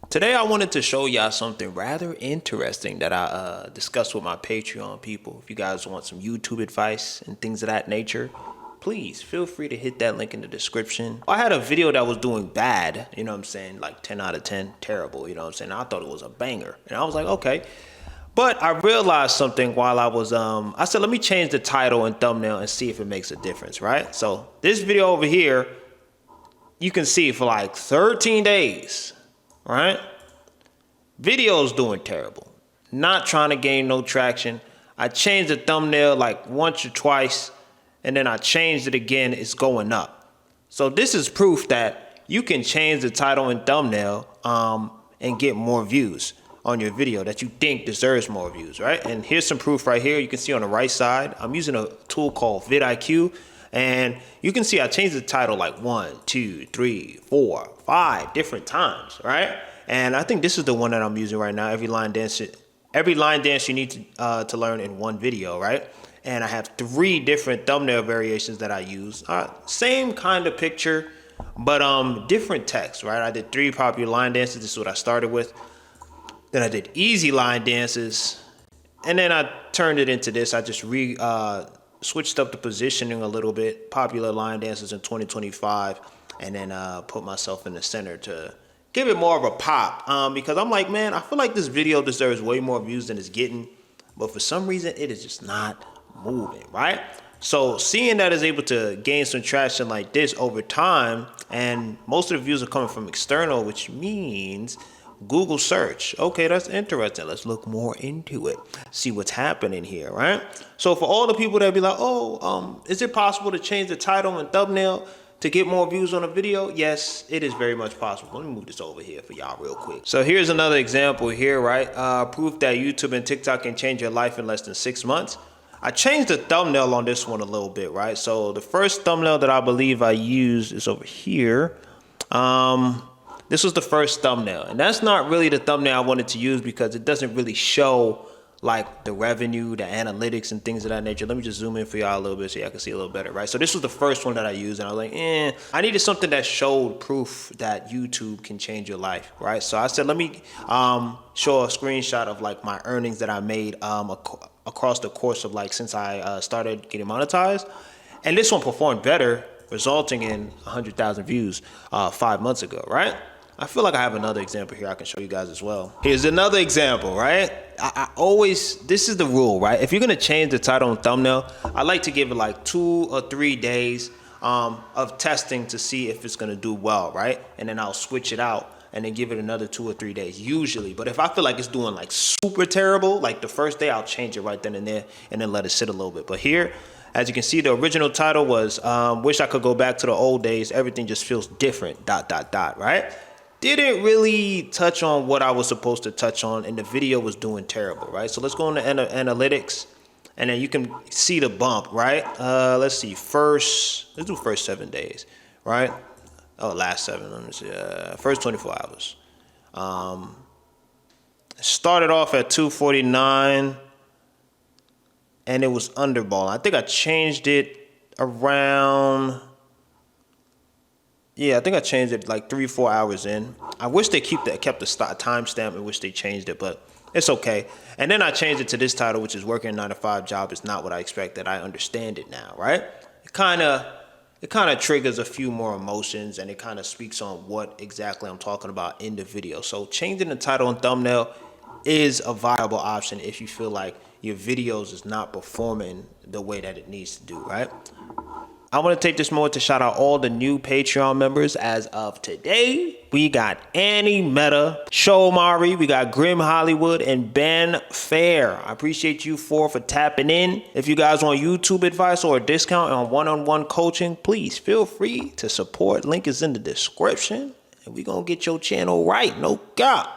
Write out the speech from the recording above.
Today I wanted to show y'all something rather interesting that I discussed with my Patreon people. If you guys want some YouTube advice and things of that nature, please feel free to hit that link in the description. I had a video that was doing bad, you know what I'm saying, like 10 out of 10, terrible, you know what I'm saying. I thought it was a banger, and I was like, okay. But I realized something while I was, I said, let me change the title and thumbnail and see if it makes a difference, right? So this video over here, you can see for like 13 days, right? Video's doing terrible. Not trying to gain no traction. I changed the thumbnail like once or twice, and then I changed it again, it's going up. So this is proof that you can change the title and thumbnail and get more views on your video that you think deserves more views, right? And here's some proof right here. You can see on the right side, I'm using a tool called vidIQ, and you can see I changed the title like 1, 2, 3, 4, 5 different times, right? And I think this is the one that I'm using right now. Every line dance you need to learn in one video, right? And I have 3 different thumbnail variations that I use. Same kind of picture, but different text, right? I did 3 popular line dances. This is what I started with. Then I did easy line dances, and then I turned it into this. I just switched up the positioning a little bit. Popular line dances in 2025, and then put myself in the center to give it more of a pop, because I'm like, man, I feel like this video deserves way more views than it's getting, but for some reason it is just not moving, right? So seeing that it's able to gain some traction like this over time, and most of the views are coming from external, which means Google search. Okay, that's interesting. Let's look more into it, see what's happening here, right? So for all the people that be like, oh, is it possible to change the title and thumbnail to get more views on a video? Yes, it is very much possible. Let me move this over here for y'all real quick. So here's another example here, right? Proof that YouTube and TikTok can change your life in less than 6 months. I changed the thumbnail on this one a little bit, right? So the first thumbnail that I believe I used is over here. This was the first thumbnail, and that's not really the thumbnail I wanted to use because it doesn't really show like the revenue, the analytics, and things of that nature. Let me just zoom in for y'all a little bit so y'all can see a little better, right? So this was the first one that I used, and I was like, I needed something that showed proof that YouTube can change your life, right? So I said, let me show a screenshot of like my earnings that I made across the course of like since I started getting monetized, and this one performed better, resulting in 100,000 views 5 months ago, right? I feel like I have another example here I can show you guys as well. Here's another example, right? I always, this is the rule, right? If you're gonna change the title and thumbnail, I like to give it like 2 or 3 days of testing to see if it's gonna do well, right? And then I'll switch it out and then give it another 2 or 3 days usually. But if I feel like it's doing like super terrible, like the first day, I'll change it right then and there and then let it sit a little bit. But here, as you can see, the original title was wish I could go back to the old days. Everything just feels different, ... right? Didn't really touch on what I was supposed to touch on, and the video was doing terrible, right? So let's go into analytics, and then you can see the bump, right? Let's see, let's do first 7 days, right? Oh, last 7, let me see, first 24 hours. Started off at 249, and it was underball. I think I changed it around, I think I changed it like 3-4 hours in. I wish they kept the timestamp in which they changed it, but it's okay. And then I changed it to this title, which is working a 9-to-5 job is not what I expected. I understand it now, right? It kind of triggers a few more emotions, and it kind of speaks on what exactly I'm talking about in the video. So changing the title and thumbnail is a viable option if you feel like your videos is not performing the way that it needs to do, right? I want to take this moment to shout out all the new Patreon members as of today. We got Annie Meta, Show Mari, we got Grim Hollywood, and Ben Fair. I appreciate you for tapping in. If you guys want YouTube advice or a discount on one-on-one coaching, please feel free to support. Link is in the description, and we're going to get your channel right, no doubt.